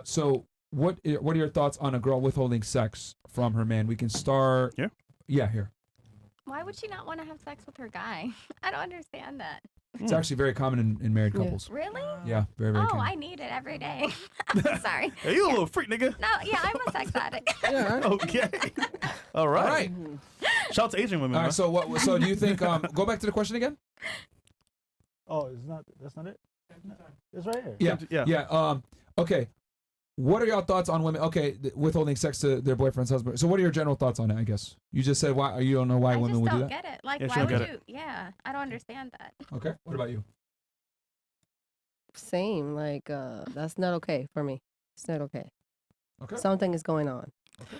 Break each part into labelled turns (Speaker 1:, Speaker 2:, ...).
Speaker 1: So what are your thoughts on a girl withholding sex from her man? We can start.
Speaker 2: Here?
Speaker 1: Yeah, here.
Speaker 3: Why would she not want to have sex with her guy? I don't understand that.
Speaker 1: It's actually very common in married couples.
Speaker 3: Really?
Speaker 1: Yeah, very, very
Speaker 3: Oh,
Speaker 1: common.
Speaker 3: I need it every day. Sorry.
Speaker 2: Hey, you a little freak, nigga.
Speaker 3: No, yeah, I'm a sex addict.
Speaker 2: Okay. All right.
Speaker 1: All right.
Speaker 2: Shout out to Asian women.
Speaker 1: All right.
Speaker 2: man.
Speaker 1: So what? So do you think? Go back to the question again.
Speaker 4: Oh, it's not. That's not it. It's right here.
Speaker 1: Yeah. Okay. What are your thoughts on women? Okay, withholding sex to their boyfriend's husband. So what are your general thoughts on it? I guess you just said why you don't know why women would do that.
Speaker 3: I just don't get it. Like,
Speaker 2: Yeah, she
Speaker 3: why
Speaker 2: don't
Speaker 3: would
Speaker 2: get
Speaker 3: you? Yeah, I don't understand that.
Speaker 1: Okay. What about you?
Speaker 5: Same. Like, that's not okay for me. It's not okay.
Speaker 1: Okay.
Speaker 5: Something is going on.
Speaker 1: Okay.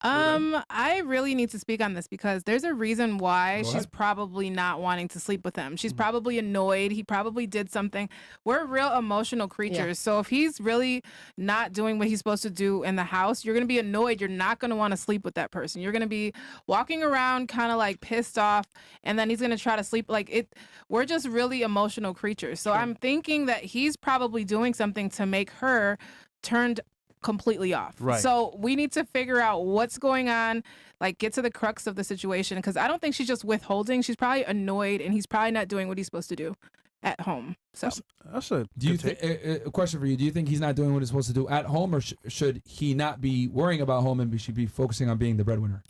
Speaker 6: I really need to speak on this because there's a reason why
Speaker 1: Go
Speaker 6: she's
Speaker 1: ahead.
Speaker 6: probably not wanting to sleep with him. She's probably annoyed. He probably did something. We're real emotional creatures. So if he's really not doing what he's supposed to do in the house, you're going to be annoyed. You're not going to want to sleep with that person. You're going to be walking around kind of like pissed off, and then he's going to try to sleep like it. We're just really emotional creatures. So I'm thinking that he's probably doing something to make her turned completely off.
Speaker 2: Right.
Speaker 6: So we need to figure out what's going on, like get to the crux of the situation, because I don't think she's just withholding. She's probably annoyed, and he's probably not doing what he's supposed to do at home. So
Speaker 2: That's a
Speaker 1: Do you
Speaker 2: good take.
Speaker 1: think? A question for you. Do you think he's not doing what he's supposed to do at home, or should he not be worrying about home and should be focusing on being the breadwinner?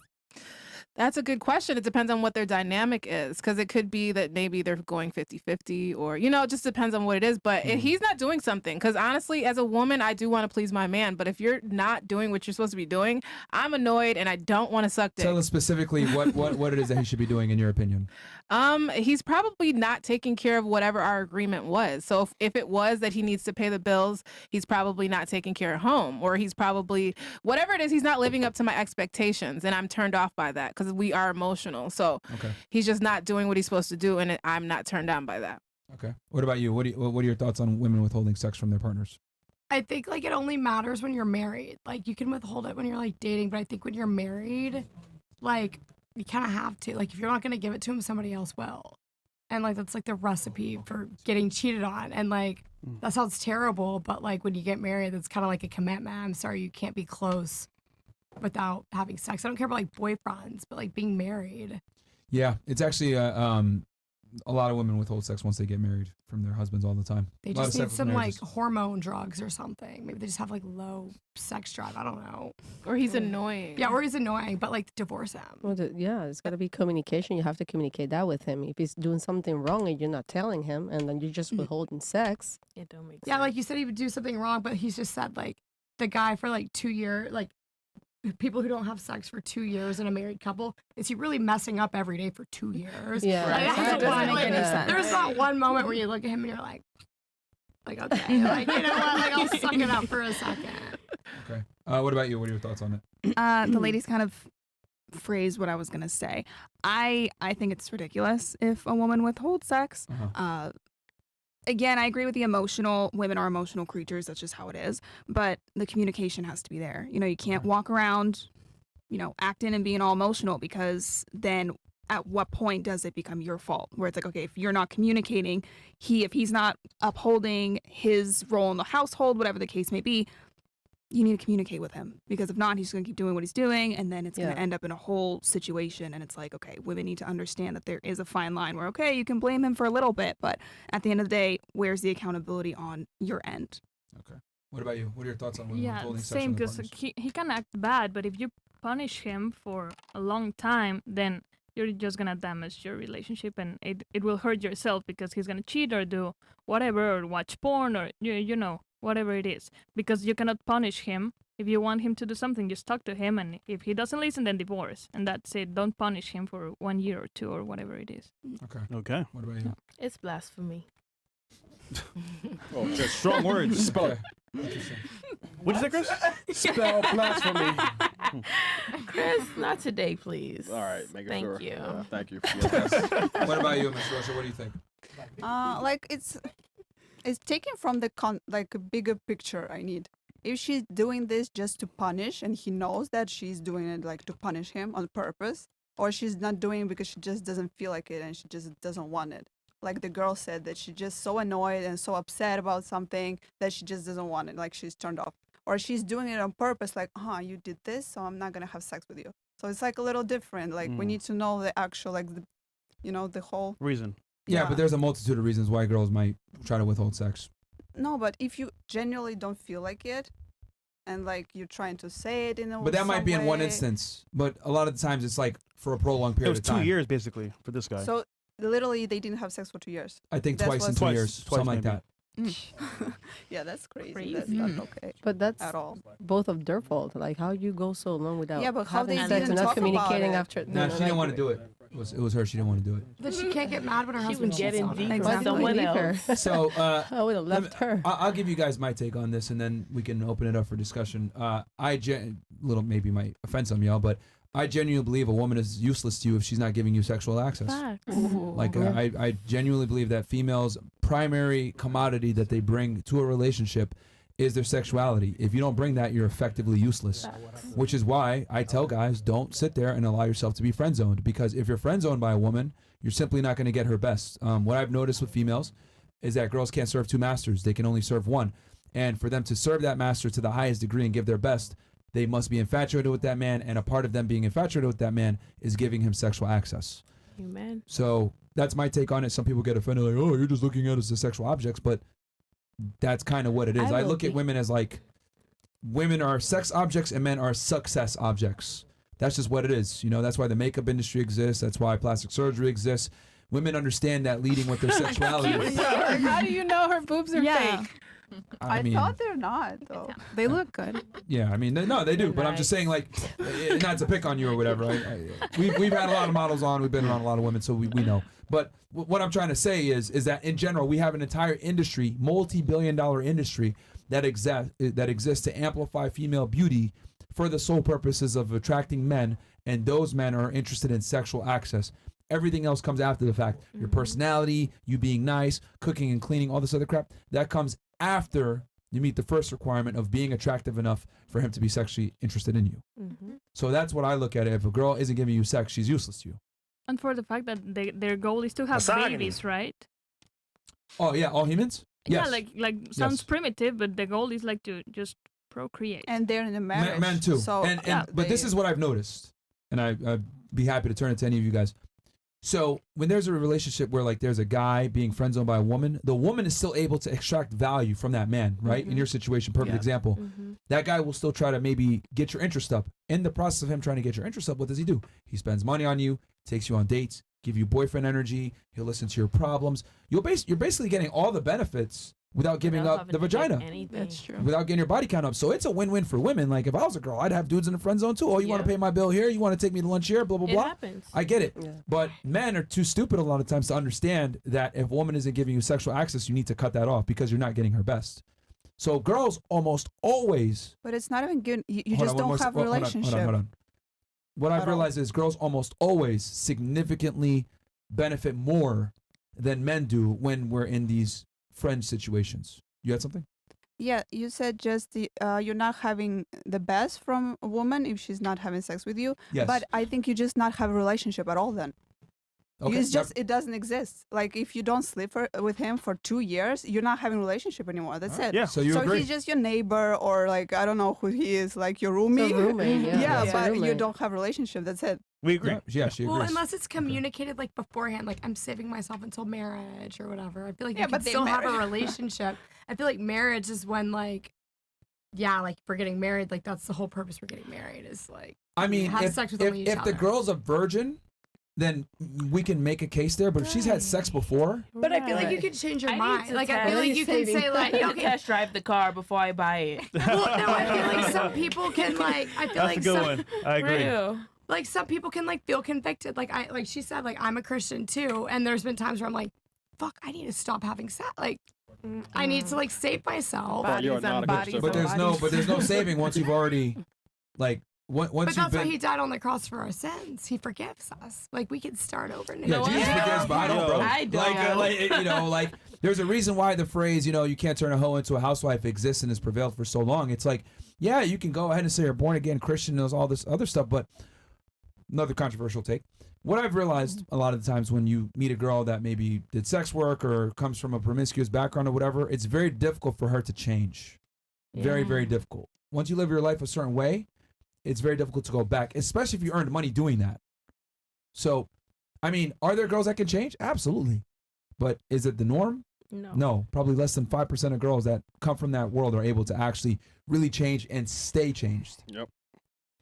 Speaker 6: that's a good question. It depends on what their dynamic is, because it could be that maybe they're going 50-50, or, it just depends on what it is. But if he's not doing something, because honestly, as a woman, I do want to please my man. But if you're not doing what you're supposed to be doing, I'm annoyed and I don't want to suck dick.
Speaker 1: Tell us specifically what it is that he should be doing in your opinion.
Speaker 6: He's probably not taking care of whatever our agreement was. So if it was that he needs to pay the bills, he's probably not taking care of home, or he's probably, whatever it is, he's not living up to my expectations, and I'm turned off by that because we are emotional. So he's just not doing what he's supposed to do, and I'm not turned on by that.
Speaker 1: Okay. What about you? What are your thoughts on women withholding sex from their partners?
Speaker 7: I think like it only matters when you're married. Like you can withhold it when you're like dating, but I think when you're married, like you kind of have to. Like if you're not gonna give it to him, somebody else will. And like that's like the recipe for getting cheated on. And like that sounds terrible, but like when you get married, that's kind of like a commitment. I'm sorry, you can't be close without having sex. I don't care about like boyfriends, but like being married.
Speaker 1: Yeah, it's actually a lot of women withhold sex once they get married from their husbands all the time.
Speaker 7: They
Speaker 1: A lot
Speaker 7: just
Speaker 1: of
Speaker 7: need
Speaker 1: separate
Speaker 7: some like
Speaker 1: marriages.
Speaker 7: hormone drugs or something. Maybe they just have like low sex drive. I don't know.
Speaker 6: Or he's annoying.
Speaker 7: Yeah, or he's annoying, but like divorce him.
Speaker 5: Well, it's got to be communication. You have to communicate that with him. If he's doing something wrong and you're not telling him, and then you're just withholding sex.
Speaker 8: It don't make sense.
Speaker 7: Yeah, like you said, he would do something wrong, but he's just said like the guy for like 2 years, like people who don't have sex for 2 years in a married couple, is he really messing up every day for 2 years?
Speaker 5: Yeah.
Speaker 7: Like,
Speaker 5: Right.
Speaker 7: that's
Speaker 5: That
Speaker 7: why,
Speaker 5: doesn't
Speaker 7: like,
Speaker 5: make any sense.
Speaker 7: there's not one moment where you look at him and you're like okay, like you know what, like I'll suck it up for a second.
Speaker 1: Okay. What about you? What are your thoughts on it?
Speaker 9: The ladies kind of phrased what I was gonna say. I think it's ridiculous if a woman withholds sex. Again, I agree with the emotional. Women are emotional creatures. That's just how it is. But the communication has to be there. You can't walk around, acting and being all emotional, because then at what point does it become your fault? Where it's like, okay, if you're not communicating, if he's not upholding his role in the household, whatever the case may be, you need to communicate with him, because if not, he's going to keep doing what he's doing, and then it's going to end up in a whole situation. And it's like, okay, women need to understand that there is a fine line where, okay, you can blame him for a little bit, but at the end of the day, where's the accountability on your end?
Speaker 1: Okay. What about you? What are your thoughts on women
Speaker 10: Yeah,
Speaker 1: withholding sex
Speaker 10: same,
Speaker 1: from their
Speaker 10: because
Speaker 1: partners?
Speaker 10: he can act bad, but if you punish him for a long time, then you're just gonna damage your relationship, and it will hurt yourself, because he's gonna cheat or do whatever, or watch porn, or whatever it is, because you cannot punish him. If you want him to do something, just talk to him, and if he doesn't listen, then divorce, and that's it. Don't punish him for 1 year or 2 or whatever it is.
Speaker 2: Okay.
Speaker 1: What about you?
Speaker 8: It's blasphemy.
Speaker 2: Oh, that's strong words.
Speaker 1: Spell it.
Speaker 2: What'd you say, Chris?
Speaker 11: Spell blasphemy.
Speaker 8: Chris, not today, please.
Speaker 11: All right, make it sure.
Speaker 8: Thank you.
Speaker 11: Thank you.
Speaker 1: What about you, Ms. Russia? What do you think?
Speaker 12: Like it's taken from the like a bigger picture. I need. If she's doing this just to punish, and he knows that she's doing it like to punish him on purpose, or she's not doing it because she just doesn't feel like it and she just doesn't want it. like the girl said, that she's just so annoyed and so upset about something that she just doesn't want it, like she's turned off, or she's doing it on purpose, like, you did this, so I'm not gonna have sex with you. So it's like a little different. Like we need to know the actual, like the whole
Speaker 2: reason.
Speaker 1: Yeah, but there's a multitude of reasons why girls might try to withhold sex.
Speaker 12: No, but if you genuinely don't feel like it, and like you're trying to say it in a
Speaker 1: But that might be in one
Speaker 12: way.
Speaker 1: instance. But a lot of the times it's like for a prolonged
Speaker 2: It
Speaker 1: period
Speaker 2: was
Speaker 1: of time.
Speaker 2: 2 years basically for this guy.
Speaker 12: So literally, they didn't have sex for 2 years.
Speaker 1: I think
Speaker 12: That's
Speaker 1: twice in
Speaker 12: what's-
Speaker 1: 2 years, something like
Speaker 2: maybe.
Speaker 1: that.
Speaker 12: Yeah, that's crazy.
Speaker 8: Crazy.
Speaker 12: That's not okay
Speaker 5: But that's
Speaker 12: at all.
Speaker 5: both of their fault. Like, how you go so long without
Speaker 12: Yeah, but how
Speaker 5: having
Speaker 12: they
Speaker 5: sex
Speaker 12: didn't
Speaker 5: and not
Speaker 12: talk about
Speaker 5: communicating
Speaker 12: it.
Speaker 5: after?
Speaker 1: No, she didn't want to do it. It was her. She didn't want to do it.
Speaker 7: That she can't get mad when her
Speaker 8: She
Speaker 7: husband
Speaker 8: was
Speaker 7: cheats
Speaker 8: getting
Speaker 7: on
Speaker 8: deep
Speaker 7: her.
Speaker 8: with
Speaker 5: Why did we
Speaker 8: someone
Speaker 5: leave her?
Speaker 8: else.
Speaker 1: So
Speaker 5: I would have left her.
Speaker 1: I'll give you guys my take on this, and then we can open it up for discussion. Little maybe might offend some of y'all, but I genuinely believe a woman is useless to you if she's not giving you sexual access. Like I genuinely believe that females' primary commodity that they bring to a relationship is their sexuality. If you don't bring that, you're effectively useless. Which is why I tell guys, don't sit there and allow yourself to be friend zoned, because if you're friend zoned by a woman, you're simply not going to get her best. What I've noticed with females is that girls can't serve two masters; they can only serve one. And for them to serve that master to the highest degree and give their best, they must be infatuated with that man, and a part of them being infatuated with that man is giving him sexual access.
Speaker 8: Amen.
Speaker 1: So that's my take on it. Some people get offended, like, oh, you're just looking at us as sexual objects, but that's kind of what it is. I look at women as like, women are sex objects and men are success objects. That's just what it is. You know, that's why the makeup industry exists. That's why plastic surgery exists. Women understand that leading with their sexuality.
Speaker 6: How do you know her boobs are fake?
Speaker 12: I
Speaker 1: mean,
Speaker 12: thought they're not though.
Speaker 6: They look good.
Speaker 1: yeah, I mean, no, they do. But I'm just saying, like, not to pick on you or whatever. We've had a lot of models on. We've been around a lot of women, so we know. But what I'm trying to say is that in general, we have an entire industry, multi-billion-dollar industry that exists to amplify female beauty for the sole purposes of attracting men, and those men are interested in sexual access. Everything else comes after the fact. Your personality, you being nice, cooking and cleaning, all this other crap, that comes after you meet the first requirement of being attractive enough for him to be sexually interested in you. So that's what I look at it. If a girl isn't giving you sex, she's useless to you.
Speaker 10: And for the fact that their goal is to have
Speaker 11: Misogyny.
Speaker 10: babies, right?
Speaker 1: Oh yeah, all humans? Yes.
Speaker 10: Yeah, like sounds
Speaker 1: Yes.
Speaker 10: primitive, but the goal is like to just procreate.
Speaker 12: And they're in a marriage.
Speaker 1: Men too.
Speaker 12: So
Speaker 1: But this is what I've noticed, and I'd be happy to turn it to any of you guys. So when there's a relationship where like there's a guy being friend zoned by a woman, the woman is still able to extract value from that man, right? In your situation, perfect example. That guy will still try to maybe get your interest up. In the process of him trying to get your interest up, what does he do? He spends money on you, takes you on dates, give you boyfriend energy, he'll listen to your problems. You're basically getting all the benefits without giving up the vagina.
Speaker 8: That's true.
Speaker 1: Without getting your body count up. So it's a win-win for women. Like if I was a girl, I'd have dudes in the friend zone too. Oh, you want to pay my bill here? You want to take me to lunch here? Blah, blah,
Speaker 8: It
Speaker 1: blah.
Speaker 8: happens.
Speaker 1: I get it. But men are too stupid a lot of times to understand that if a woman isn't giving you sexual access, you need to cut that off because you're not getting her best. So girls almost always...
Speaker 12: But it's not even good. You
Speaker 1: Hold
Speaker 12: just
Speaker 1: on,
Speaker 12: don't
Speaker 1: one more
Speaker 12: have
Speaker 1: se-
Speaker 12: a
Speaker 1: hold on,
Speaker 12: relationship.
Speaker 1: Hold on. What I've
Speaker 12: At all.
Speaker 1: realized is girls almost always significantly benefit more than men do when we're in these friend situations. You had something?
Speaker 12: Yeah, you said just you're not having the best from a woman if she's not having sex with you.
Speaker 1: Yes.
Speaker 12: But I think you just not have a relationship at all then.
Speaker 1: Okay.
Speaker 12: It's just, it doesn't exist. Like if you don't sleep with him for 2 years, you're not having a relationship anymore. That's it.
Speaker 1: Yeah. So you agree?
Speaker 12: he's just your neighbor, or like, I don't know who he is, like your roomie.
Speaker 5: It's a roommate, yeah. It's a
Speaker 12: but you
Speaker 5: roommate.
Speaker 12: don't have a relationship. That's it.
Speaker 2: We agree.
Speaker 1: Yeah, she
Speaker 7: Well,
Speaker 1: agrees.
Speaker 7: unless it's communicated like beforehand, like I'm saving myself until marriage or whatever. I feel like
Speaker 12: Yeah,
Speaker 7: you can
Speaker 12: but they
Speaker 7: still have a
Speaker 12: marry.
Speaker 7: relationship. I feel like marriage is when like, yeah, like if we're getting married, like that's the whole purpose for getting married is like.
Speaker 1: I mean,
Speaker 7: have
Speaker 1: if,
Speaker 7: sex with
Speaker 1: if,
Speaker 7: only each
Speaker 1: if the
Speaker 7: other.
Speaker 1: girl's a virgin, then we can make a case there. But if she's had sex before,
Speaker 7: But I feel like you can change your
Speaker 8: I need
Speaker 7: mind.
Speaker 8: to
Speaker 7: Like I feel
Speaker 8: test-
Speaker 7: like you can say
Speaker 8: I
Speaker 7: like,
Speaker 8: need to
Speaker 7: okay.
Speaker 8: test drive the car before I buy it.
Speaker 7: Well, no, I feel like some people can like. I feel
Speaker 2: That's
Speaker 7: like
Speaker 2: a good
Speaker 7: some,
Speaker 2: one. I agree.
Speaker 8: Real.
Speaker 7: like some people can like feel convicted. Like she said, like I'm a Christian too, and there's been times where I'm like, fuck, I need to stop having sex. Like I need to like save myself.
Speaker 11: Well, you're
Speaker 6: Bodies on
Speaker 11: not a
Speaker 6: bodies
Speaker 11: Christian.
Speaker 6: on
Speaker 1: but there's no saving once you've already, like, once
Speaker 7: But
Speaker 1: you've
Speaker 7: that's
Speaker 1: been.
Speaker 7: why he died on the cross for our sins. He forgives us. Like we can start over now.
Speaker 1: Yeah, Jesus forgives, but I don't, bro.
Speaker 8: I don't.
Speaker 1: Like, there's a reason why the phrase, you can't turn a hoe into a housewife exists and has prevailed for so long. It's like, yeah, you can go ahead and say you're born again Christian and all this other stuff, but another controversial take. What I've realized a lot of the times when you meet a girl that maybe did sex work or comes from a promiscuous background or whatever, it's very difficult for her to change. Very, very difficult. Once you live your life a certain way, it's very difficult to go back, especially if you earned money doing that. So, I mean, are there girls that can change? Absolutely. But is it the norm? No. Probably less than 5% of girls that come from that world are able to actually really change and stay changed.
Speaker 11: Yep.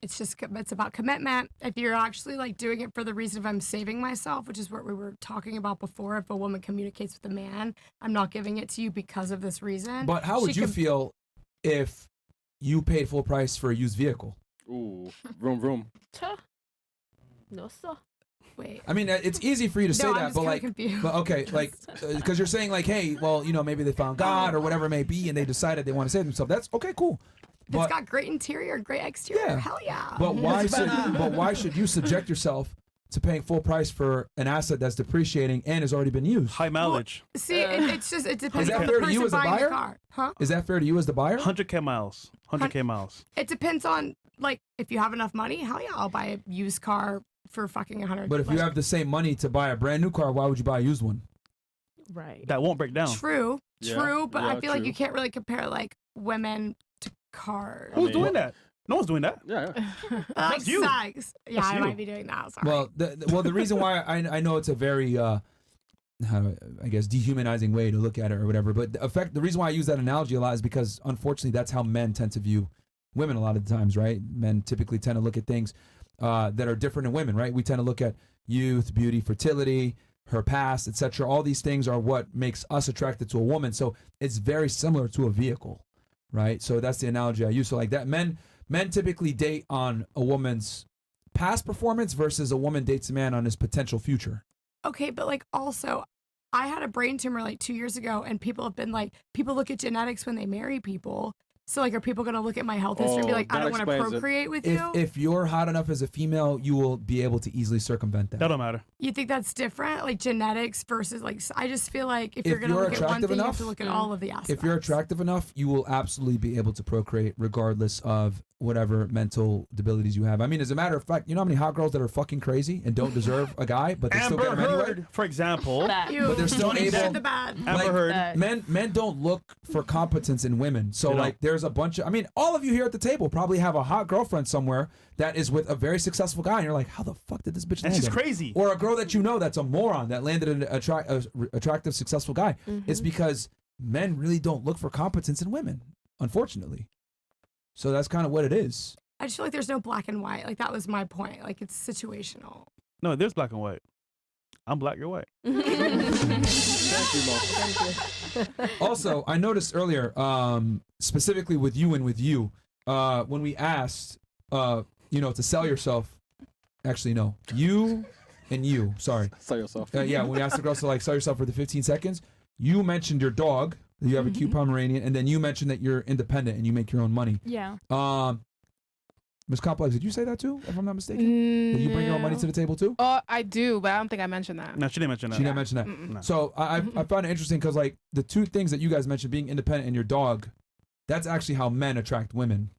Speaker 7: It's about commitment. If you're actually like doing it for the reason of I'm saving myself, which is what we were talking about before. If a woman communicates with a man, I'm not giving it to you because of this reason.
Speaker 1: But how would you feel if you paid full price for a used vehicle?
Speaker 11: Ooh, vroom vroom.
Speaker 8: No, sir.
Speaker 7: Wait.
Speaker 1: I mean, it's easy for you to say
Speaker 7: I'm
Speaker 1: that,
Speaker 7: just
Speaker 1: but
Speaker 7: kinda
Speaker 1: like,
Speaker 7: confused.
Speaker 1: but okay, like, because you're saying like, hey, well, you know, maybe they found God or whatever it may be, and they decided they want to save themselves. That's okay, cool.
Speaker 7: It's got great interior, great exterior.
Speaker 1: Yeah.
Speaker 7: Hell yeah.
Speaker 1: But why should you subject yourself to paying full price for an asset that's depreciating and has already been used?
Speaker 2: High mileage.
Speaker 7: See, it depends
Speaker 1: Is that
Speaker 7: on
Speaker 1: fair
Speaker 7: the
Speaker 1: to you
Speaker 7: person
Speaker 1: as a
Speaker 7: buying the
Speaker 1: buyer?
Speaker 7: car. Huh?
Speaker 1: Is that fair to you as the buyer?
Speaker 2: 100K miles. 100K miles.
Speaker 7: It depends on, like, if you have enough money, hell yeah, I'll buy a used car for fucking 100.
Speaker 1: But if you have the same money to buy a brand new car, why would you buy a used one?
Speaker 8: Right.
Speaker 2: That won't break down.
Speaker 7: True,
Speaker 11: Yeah,
Speaker 7: but I
Speaker 11: yeah,
Speaker 7: feel like
Speaker 11: true.
Speaker 7: you can't really compare, like, women to cars.
Speaker 2: Who's doing that? No one's doing that.
Speaker 11: Yeah.
Speaker 7: Like
Speaker 2: That's you.
Speaker 7: sex. Yeah,
Speaker 2: That's
Speaker 7: I
Speaker 2: you.
Speaker 7: might be doing that. Sorry.
Speaker 1: Well, the reason why I know it's a very I guess dehumanizing way to look at it or whatever, but the reason why I use that analogy a lot is because unfortunately that's how men tend to view women a lot of the times, right? Men typically tend to look at things that are different in women, right? We tend to look at youth, beauty, fertility, her past, etc. All these things are what makes us attracted to a woman. So it's very similar to a vehicle, right? So that's the analogy I use. So like that, men typically date on a woman's past performance versus a woman dates a man on his potential future.
Speaker 7: Okay, but like also, I had a brain tumor like 2 years ago, and people have been like, people look at genetics when they marry people. So like, are people going to look at my health history and be like, I
Speaker 11: that
Speaker 7: don't want to
Speaker 11: explains it.
Speaker 7: procreate with you?
Speaker 1: If you're hot enough as a female, you will be able to easily circumvent that.
Speaker 2: That don't matter.
Speaker 7: You think that's different, like genetics versus like? I just feel like if
Speaker 1: If
Speaker 7: you're going to
Speaker 1: you're
Speaker 7: look at one
Speaker 1: attractive
Speaker 7: thing, you have
Speaker 1: enough-
Speaker 7: to look at all of the aspects.
Speaker 1: If you're attractive enough, you will absolutely be able to procreate regardless of whatever mental debilities you have. I mean, as a matter of fact, you know how many hot girls that are fucking crazy and don't deserve a guy, but they still get
Speaker 2: Amber
Speaker 1: him anyway?
Speaker 2: Heard, for example.
Speaker 1: But they're still
Speaker 7: Good,
Speaker 1: able.
Speaker 7: the bad.
Speaker 2: Amber Heard.
Speaker 1: Men don't look for competence in women. So
Speaker 2: They don't.
Speaker 1: like, there's a bunch of. I mean, all of you here at the table probably have a hot girlfriend somewhere that is with a very successful guy, and you're like, how the fuck did this bitch land?
Speaker 2: That's just
Speaker 1: him?
Speaker 2: crazy.
Speaker 1: Or a girl that you know that's a moron that landed an attractive, successful guy. It's because men really don't look for competence in women, unfortunately. So that's kind of what it is.
Speaker 7: I just feel like there's no black and white. Like that was my point. Like it's situational.
Speaker 2: No, there's black and white. I'm black, you're white.
Speaker 1: Also, I noticed earlier, specifically with you and with you, when we asked, to sell yourself. Actually, no, you and you. Sorry.
Speaker 11: Sell yourself.
Speaker 1: Yeah, when we asked the girls to like sell yourself for the 15 seconds, you mentioned your dog. That you have a cute Pomeranian, and then you mentioned that you're independent and you make your own money.
Speaker 10: Yeah.
Speaker 1: Ms. Complex, did you say that too, if I'm not mistaken? That you bring your own money to the table too?
Speaker 6: Oh, I do, but I don't think I mentioned that.
Speaker 2: No, she didn't mention that.
Speaker 1: She didn't mention that.
Speaker 2: No.
Speaker 1: So I found it interesting because like the two things that you guys mentioned, being independent and your dog, that's actually how men attract women.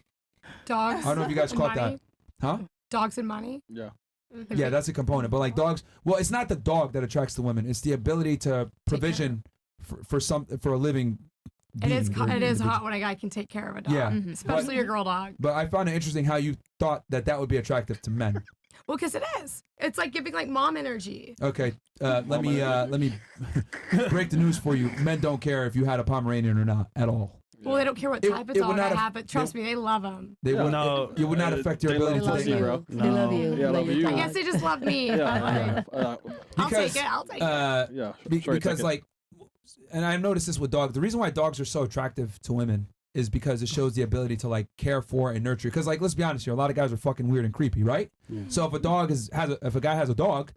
Speaker 7: Dogs.
Speaker 1: I don't know if you guys
Speaker 7: and
Speaker 1: caught
Speaker 7: money.
Speaker 1: that. Huh?
Speaker 7: Dogs and money.
Speaker 11: Yeah.
Speaker 1: Yeah, that's a component. But like dogs, well, it's not the dog that attracts the women. It's the ability to provision for a living.
Speaker 7: It is
Speaker 1: being or
Speaker 7: it is
Speaker 1: individual.
Speaker 7: hot when a guy can take care of a dog.
Speaker 1: Yeah.
Speaker 7: Especially a girl dog.
Speaker 1: But I found it interesting how you thought that would be attractive to men.
Speaker 7: Well, because it is. It's like giving like mom energy.
Speaker 1: Okay, let me break the news for you. Men don't care if you had a Pomeranian or not at all.
Speaker 7: Well, they don't care what
Speaker 1: It-
Speaker 7: type of
Speaker 1: it
Speaker 7: dog
Speaker 1: would
Speaker 7: I
Speaker 1: not
Speaker 7: have, but trust me, they love them.
Speaker 1: They
Speaker 11: Yeah.
Speaker 1: would
Speaker 2: No.
Speaker 1: it would not affect your
Speaker 11: They
Speaker 1: ability
Speaker 11: love
Speaker 1: to
Speaker 11: you,
Speaker 1: date.
Speaker 11: bro.
Speaker 5: They love you.
Speaker 11: Yeah, I love you.
Speaker 7: I guess they just love me. but, like, I'll
Speaker 1: Because,
Speaker 7: take it. I'll take it.
Speaker 11: Yeah. Sure,
Speaker 1: because
Speaker 11: take it.
Speaker 1: like, and I noticed this with dogs. The reason why dogs are so attractive to women is because it shows the ability to like care for and nurture. Because like, let's be honest here, a lot of guys are fucking weird and creepy, right? So if a dog if a guy has a dog,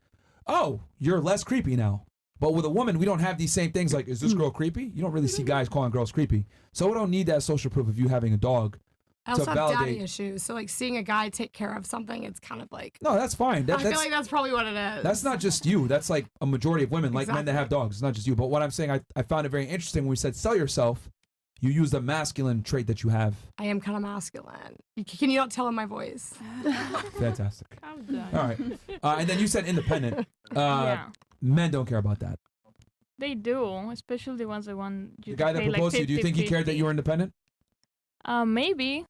Speaker 1: oh, you're less creepy now. But with a woman, we don't have these same things like, is this girl creepy? You don't really see guys calling girls creepy. So we don't need that social proof of you having a dog
Speaker 7: I also
Speaker 1: to
Speaker 7: have daddy
Speaker 1: validate.
Speaker 7: issues. So like seeing a guy take care of something, it's kind of like,
Speaker 1: No, that's fine.
Speaker 7: I feel like that's probably what it is.
Speaker 1: That's not just you. That's like a majority of women, like men that have dogs. It's not just you. But what I'm saying, I found it very interesting when we said sell yourself. You use the masculine trait that you have.
Speaker 7: I am kind of masculine. Can you not tell in my voice?
Speaker 1: Fantastic.
Speaker 10: I'm done.
Speaker 1: All right. And then you said independent.
Speaker 10: Yeah.
Speaker 1: Men don't care about that.
Speaker 10: They do, especially the ones that want you
Speaker 1: The guy
Speaker 10: to
Speaker 1: that
Speaker 10: pay
Speaker 1: proposed to you,
Speaker 10: like
Speaker 1: do you think he cared that you were independent?
Speaker 10: Maybe.